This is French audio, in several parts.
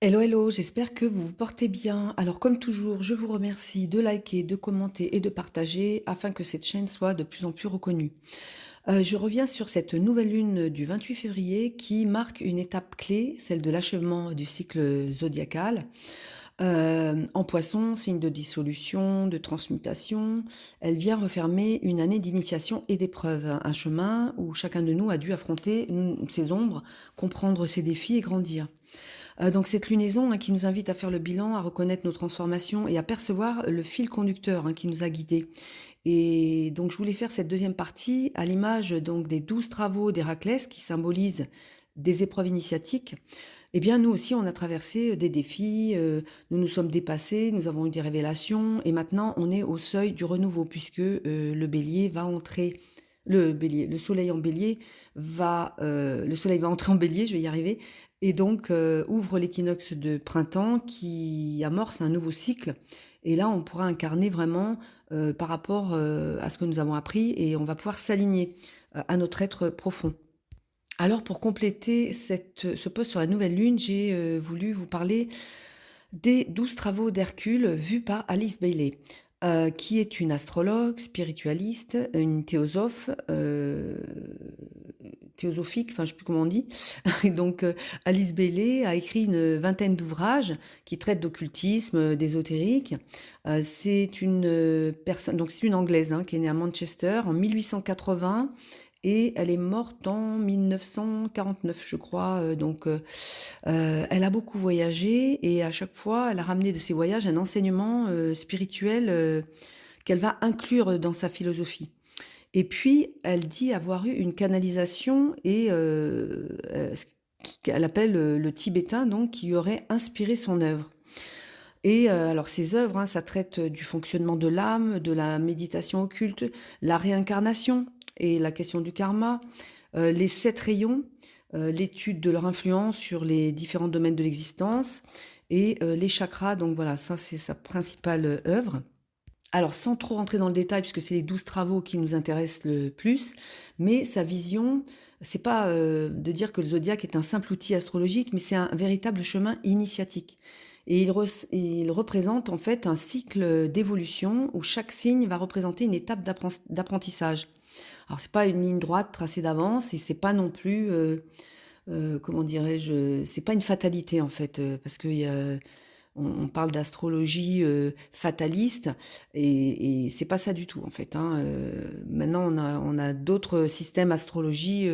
Hello, hello, j'espère que vous vous portez bien. Alors comme toujours, je vous remercie de liker, de commenter et de partager afin que cette chaîne soit de plus en plus reconnue. Je reviens sur cette nouvelle lune du 28 février qui marque une étape clé, celle de l'achèvement du cycle zodiacal. En Poisson, signe de dissolution, de transmutation, elle vient refermer une année d'initiation et d'épreuve, un chemin où chacun de nous a dû affronter ses ombres, comprendre ses défis et grandir. Donc cette lunaison, qui nous invite à faire le bilan, à reconnaître nos transformations et à percevoir le fil conducteur, qui nous a guidés. Et donc je voulais faire cette deuxième partie à l'image donc des 12 travaux d'Héraclès qui symbolisent des épreuves initiatiques. Eh bien nous aussi on a traversé des défis, nous nous sommes dépassés, nous avons eu des révélations et maintenant on est au seuil du renouveau puisque le bélier va entrer le soleil en bélier le soleil va entrer en bélier, je vais y arriver, et donc ouvre l'équinoxe de printemps qui amorce un nouveau cycle. Et là, on pourra incarner vraiment par rapport à ce que nous avons appris et on va pouvoir s'aligner à notre être profond. Alors, pour compléter ce post sur la nouvelle lune, j'ai voulu vous parler des 12 travaux d'Hercule vus par Alice Bailey, qui est une astrologue, spiritualiste, une théosophe, théosophique, enfin je sais plus comment on dit. Et donc Alice Bailey a écrit une vingtaine d'ouvrages qui traitent d'occultisme, d'ésotérique. C'est une personne, donc c'est une Anglaise qui est née à Manchester en 1880 et elle est morte en 1949, je crois. Elle a beaucoup voyagé et à chaque fois, elle a ramené de ses voyages un enseignement spirituel qu'elle va inclure dans sa philosophie. Et puis, elle dit avoir eu une canalisation et ce qu'elle appelle le tibétain, donc, qui lui aurait inspiré son œuvre. Et alors, ses œuvres, ça traite du fonctionnement de l'âme, de la méditation occulte, la réincarnation et la question du karma, les 7 rayons, l'étude de leur influence sur les différents domaines de l'existence et les chakras. Donc voilà, ça, c'est sa principale œuvre. Alors, sans trop rentrer dans le détail, puisque c'est les 12 travaux qui nous intéressent le plus, mais sa vision, c'est pas de dire que le zodiaque est un simple outil astrologique, mais c'est un véritable chemin initiatique. Et il représente en fait un cycle d'évolution où chaque signe va représenter une étape d'apprentissage. Alors, c'est pas une ligne droite tracée d'avance et c'est pas non plus, comment dirais-je, c'est pas une fatalité en fait, parce qu'il y a on parle d'astrologie fataliste et c'est pas ça du tout en fait. Maintenant, on a d'autres systèmes astrologie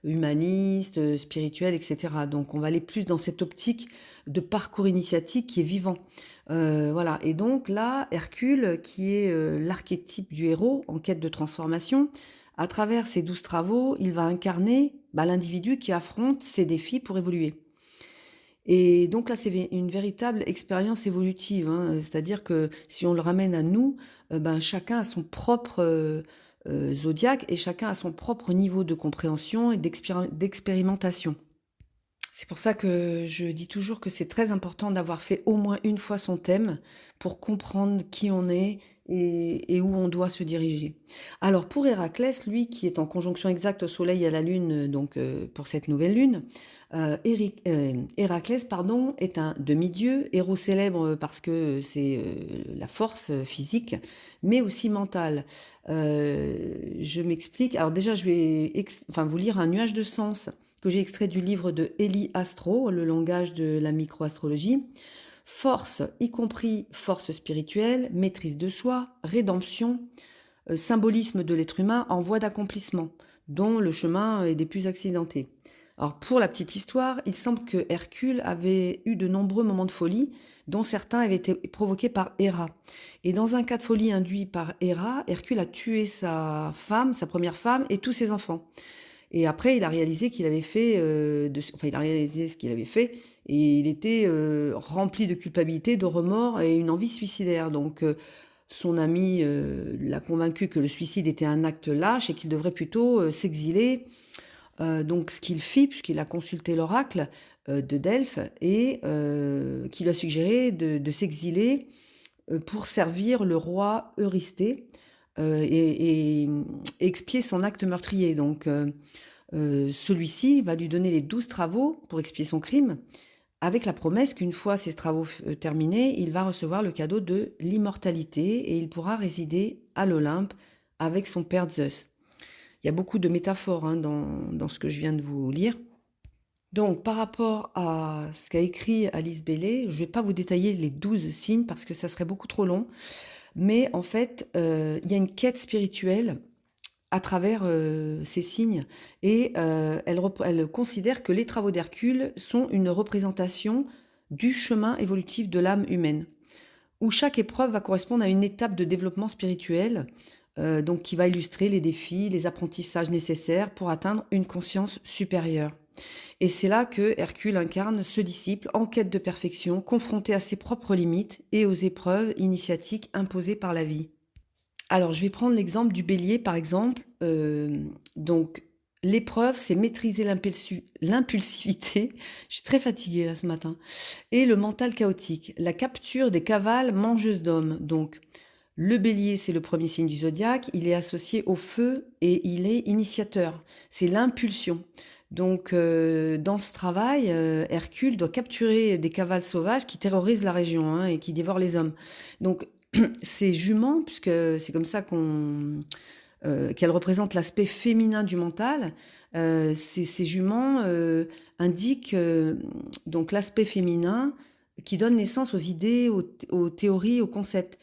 humanistes, spirituels, etc. Donc, on va aller plus dans cette optique de parcours initiatique qui est vivant. Voilà. Et donc là, Hercule, qui est l'archétype du héros en quête de transformation, à travers ses 12 travaux, il va incarner l'individu qui affronte ses défis pour évoluer. Et donc là, c'est une véritable expérience évolutive, c'est-à-dire que si on le ramène à nous, chacun a son propre zodiaque et chacun a son propre niveau de compréhension et d'expérimentation. C'est pour ça que je dis toujours que c'est très important d'avoir fait au moins une fois son thème pour comprendre qui on est et où on doit se diriger. Alors pour Héraclès, lui qui est en conjonction exacte au Soleil et à la Lune, donc pour cette nouvelle lune, Héraclès pardon, est un demi-dieu, héros célèbre parce que c'est la force physique, mais aussi mentale. Je m'explique. Alors déjà, je vais vous lire un nuage de sens que j'ai extrait du livre de Eli Astro, le langage de la microastrologie. Force, y compris force spirituelle, maîtrise de soi, rédemption, symbolisme de l'être humain en voie d'accomplissement, dont le chemin est des plus accidentés. Alors pour la petite histoire, il semble que Hercule avait eu de nombreux moments de folie, dont certains avaient été provoqués par Héra. Et dans un cas de folie induit par Héra, Hercule a tué sa femme, sa première femme, et tous ses enfants. Et après, il a réalisé qu'il avait fait, il a réalisé ce qu'il avait fait, et il était rempli de culpabilité, de remords et une envie suicidaire. Donc, son ami l'a convaincu que le suicide était un acte lâche et qu'il devrait plutôt s'exiler. Donc, ce qu'il fit, puisqu'il a consulté l'oracle de Delphes, et qui lui a suggéré de s'exiler pour servir le roi Eurysthée et expier son acte meurtrier. Donc, celui-ci va lui donner les 12 travaux pour expier son crime, avec la promesse qu'une fois ses travaux terminés, il va recevoir le cadeau de l'immortalité et il pourra résider à l'Olympe avec son père Zeus. Il y a beaucoup de métaphores hein, dans ce que je viens de vous lire. Donc, par rapport à ce qu'a écrit Alice Bailey, je ne vais pas vous détailler les 12 signes parce que ça serait beaucoup trop long. Mais en fait, il y a une quête spirituelle à travers ces signes et elle considère que les travaux d'Hercule sont une représentation du chemin évolutif de l'âme humaine, où chaque épreuve va correspondre à une étape de développement spirituel, donc qui va illustrer les défis, les apprentissages nécessaires pour atteindre une conscience supérieure. Et c'est là que Hercule incarne ce disciple en quête de perfection, confronté à ses propres limites et aux épreuves initiatiques imposées par la vie. Alors, je vais prendre l'exemple du bélier, par exemple. Donc, l'épreuve, c'est maîtriser l'impulsivité. Je suis très fatiguée là ce matin. Et le mental chaotique. La capture des cavales mangeuses d'hommes. Donc, le bélier, c'est le premier signe du zodiaque. Il est associé au feu et il est initiateur. C'est l'impulsion. Donc, dans ce travail, Hercule doit capturer des cavales sauvages qui terrorisent la région hein, et qui dévorent les hommes. Donc, ces juments, puisque c'est comme ça qu'elles représentent l'aspect féminin du mental, ces juments indiquent donc l'aspect féminin qui donne naissance aux idées, aux théories, aux concepts.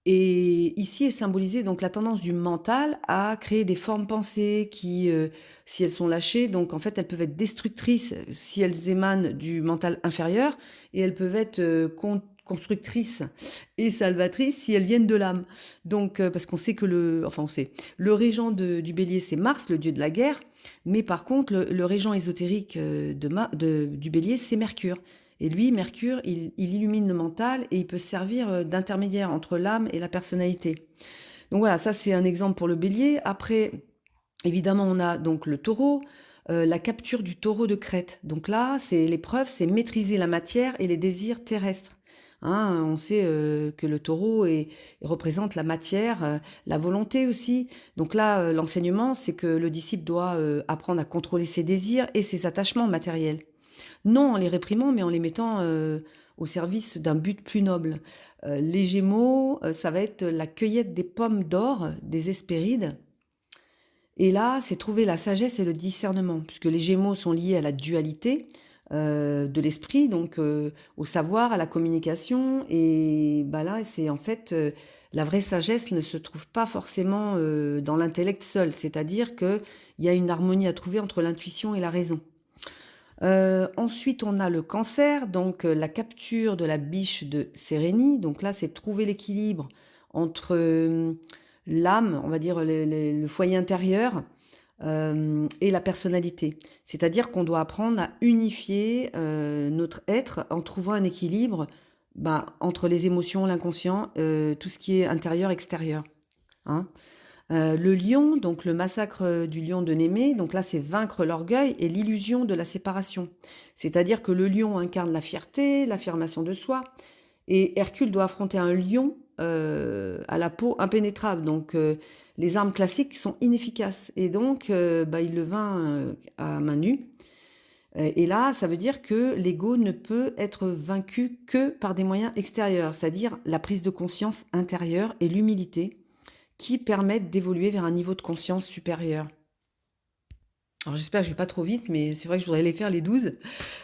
Et ici est symbolisée donc la tendance du mental à créer des formes pensées qui, si elles sont lâchées, donc en fait elles peuvent être destructrices si elles émanent du mental inférieur, et elles peuvent être constructrices et salvatrices si elles viennent de l'âme. Donc parce qu'on sait que le régent du Bélier c'est Mars, le dieu de la guerre, mais par contre le régent ésotérique du Bélier c'est Mercure. Et lui, Mercure, il illumine le mental et il peut servir d'intermédiaire entre l'âme et la personnalité. Donc voilà, ça c'est un exemple pour le bélier. Après, évidemment, on a donc le taureau, la capture du taureau de Crète. Donc là, c'est l'épreuve, c'est maîtriser la matière et les désirs terrestres. Hein, on sait que le taureau représente la matière, la volonté aussi. Donc là, l'enseignement, c'est que le disciple doit apprendre à contrôler ses désirs et ses attachements matériels. Non en les réprimant, mais en les mettant au service d'un but plus noble. Les Gémeaux, ça va être la cueillette des pommes d'or, des Hespérides. Et là, c'est trouver la sagesse et le discernement, puisque les Gémeaux sont liés à la dualité de l'esprit, donc au savoir, à la communication. Et bah là, c'est en fait la vraie sagesse ne se trouve pas forcément dans l'intellect seul, c'est-à-dire qu'il y a une harmonie à trouver entre l'intuition et la raison. Ensuite, on a le cancer, donc la capture de la biche de Sérénie. Donc là, c'est trouver l'équilibre entre l'âme, on va dire le foyer intérieur, et la personnalité. C'est-à-dire qu'on doit apprendre à unifier notre être en trouvant un équilibre entre les émotions, l'inconscient, tout ce qui est intérieur-extérieur. Hein. Le lion, donc le massacre du lion de Némée, donc là c'est vaincre l'orgueil et l'illusion de la séparation. C'est-à-dire que le lion incarne la fierté, l'affirmation de soi, et Hercule doit affronter un lion à la peau impénétrable. Donc les armes classiques sont inefficaces, et donc il le vainc à main nue. Et là, ça veut dire que l'ego ne peut être vaincu que par des moyens extérieurs, c'est-à-dire la prise de conscience intérieure et l'humilité, qui permettent d'évoluer vers un niveau de conscience supérieur. Alors j'espère que je ne vais pas trop vite, mais c'est vrai que je voudrais les faire les 12.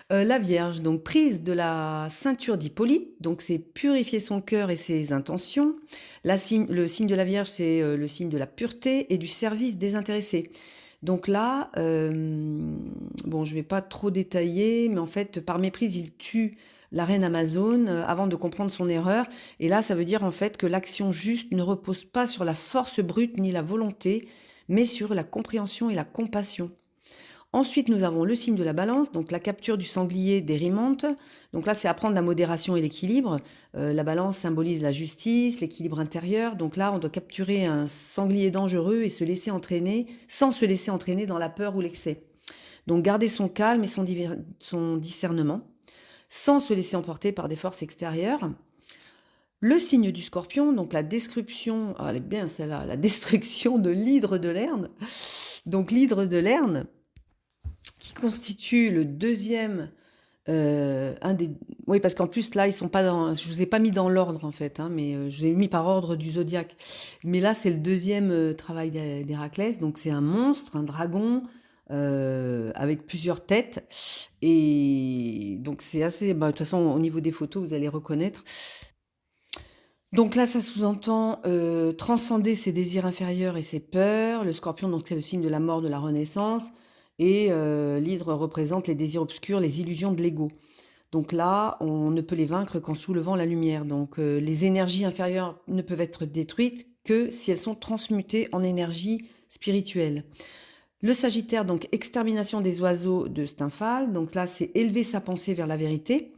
La Vierge, donc prise de la ceinture d'Hippolyte, donc c'est purifier son cœur et ses intentions. Le signe de la Vierge, c'est le signe de la pureté et du service désintéressé. Donc là, je ne vais pas trop détailler, mais en fait, par méprise, il tue la reine Amazone avant de comprendre son erreur. Et là, ça veut dire en fait que l'action juste ne repose pas sur la force brute ni la volonté, mais sur la compréhension et la compassion. Ensuite, nous avons le signe de la balance, donc la capture du sanglier d'Érimante. Donc là, c'est apprendre la modération et l'équilibre. La balance symbolise la justice, l'équilibre intérieur. Donc là, on doit capturer un sanglier dangereux et se laisser entraîner, sans se laisser entraîner dans la peur ou l'excès. Donc garder son calme et son discernement, sans se laisser emporter par des forces extérieures. Le signe du Scorpion, donc la destruction, elle est bien celle-là, la destruction de l'hydre de Lerne. Donc l'hydre de Lerne, qui constitue le deuxième Un des oui, parce qu'en plus, là, ils sont pas dans je vous ai pas mis dans l'ordre, en fait, hein, mais je les ai mis par ordre du zodiaque. Mais là, c'est le deuxième travail d'Héraclès. Donc, c'est un monstre, un dragon, avec plusieurs têtes. Et donc, c'est assez. Bah, de toute façon, au niveau des photos, vous allez reconnaître. Donc là, ça sous-entend transcender ses désirs inférieurs et ses peurs. Le scorpion, donc, c'est le signe de la mort, de la renaissance. Et l'hydre représente les désirs obscurs, les illusions de l'ego. Donc là, on ne peut les vaincre qu'en soulevant la lumière. Donc les énergies inférieures ne peuvent être détruites que si elles sont transmutées en énergie spirituelle. Le Sagittaire, donc extermination des oiseaux de Stymphale. Donc là, c'est élever sa pensée vers la vérité.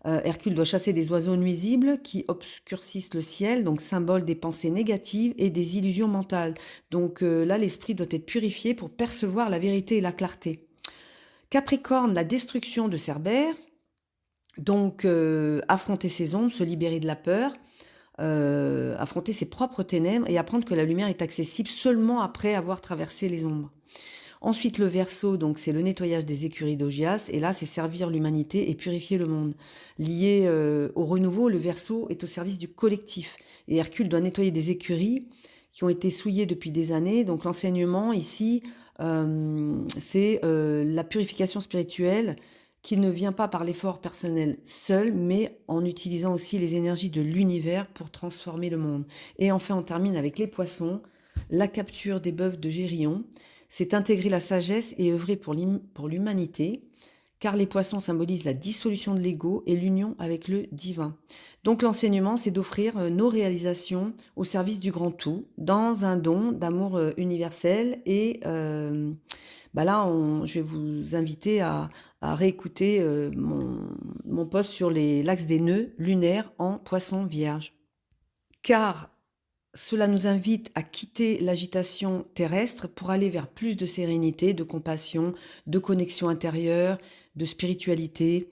Hercule doit chasser des oiseaux nuisibles qui obscurcissent le ciel, donc symbole des pensées négatives et des illusions mentales. Donc là, l'esprit doit être purifié pour percevoir la vérité et la clarté. Capricorne, la destruction de Cerbère. Donc, affronter ses ombres, se libérer de la peur, affronter ses propres ténèbres et apprendre que la lumière est accessible seulement après avoir traversé les ombres. Ensuite, le Verseau, donc c'est le nettoyage des écuries d'Augias, et là, c'est servir l'humanité et purifier le monde. Lié au renouveau, le Verseau est au service du collectif, et Hercule doit nettoyer des écuries qui ont été souillées depuis des années. Donc, l'enseignement ici, c'est la purification spirituelle qui ne vient pas par l'effort personnel seul, mais en utilisant aussi les énergies de l'univers pour transformer le monde. Et enfin, on termine avec les poissons, la capture des bœufs de Gérion. C'est intégrer la sagesse et œuvrer pour l'humanité, car les poissons symbolisent la dissolution de l'ego et l'union avec le divin. Donc l'enseignement, c'est d'offrir nos réalisations au service du grand tout, dans un don d'amour universel. Et bah là, je vais vous inviter à réécouter mon post sur l'axe des nœuds lunaires en poisson vierge. Car cela nous invite à quitter l'agitation terrestre pour aller vers plus de sérénité, de compassion, de connexion intérieure, de spiritualité.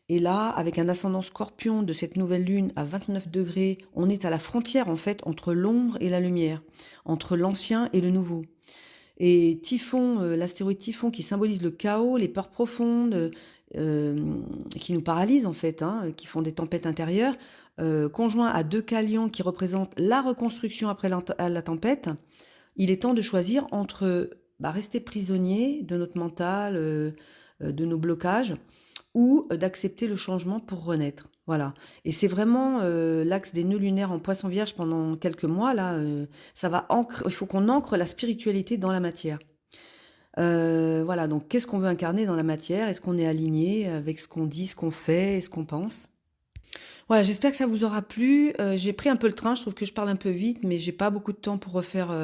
Et là, avec un ascendant scorpion de cette nouvelle lune à 29 degrés, on est à la frontière en fait entre l'ombre et la lumière, entre l'ancien et le nouveau. Et Typhon, l'astéroïde Typhon qui symbolise le chaos, les peurs profondes, qui nous paralysent en fait, hein, qui font des tempêtes intérieures, conjoint à deux Lion qui représentent la reconstruction après la tempête, il est temps de choisir entre rester prisonnier de notre mental, de nos blocages, ou d'accepter le changement pour renaître. Voilà. Et c'est vraiment l'axe des nœuds lunaires en poisson vierge pendant quelques mois. Là, il faut qu'on ancre la spiritualité dans la matière. Voilà, donc qu'est-ce qu'on veut incarner dans la matière? Est-ce qu'on est aligné avec ce qu'on dit, ce qu'on fait et ce qu'on pense? Voilà, j'espère que ça vous aura plu. J'ai pris un peu le train, je trouve que je parle un peu vite, mais j'ai pas beaucoup de temps pour refaire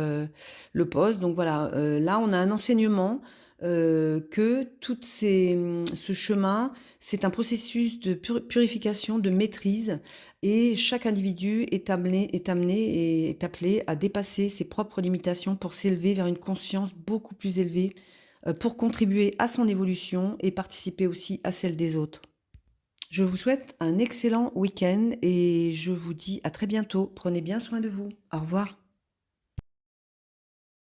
le post. Donc voilà, là on a un enseignement que ce chemin, c'est un processus de purification, de maîtrise, et chaque individu est amené et est appelé à dépasser ses propres limitations pour s'élever vers une conscience beaucoup plus élevée, pour contribuer à son évolution et participer aussi à celle des autres. Je vous souhaite un excellent week-end et je vous dis à très bientôt. Prenez bien soin de vous. Au revoir.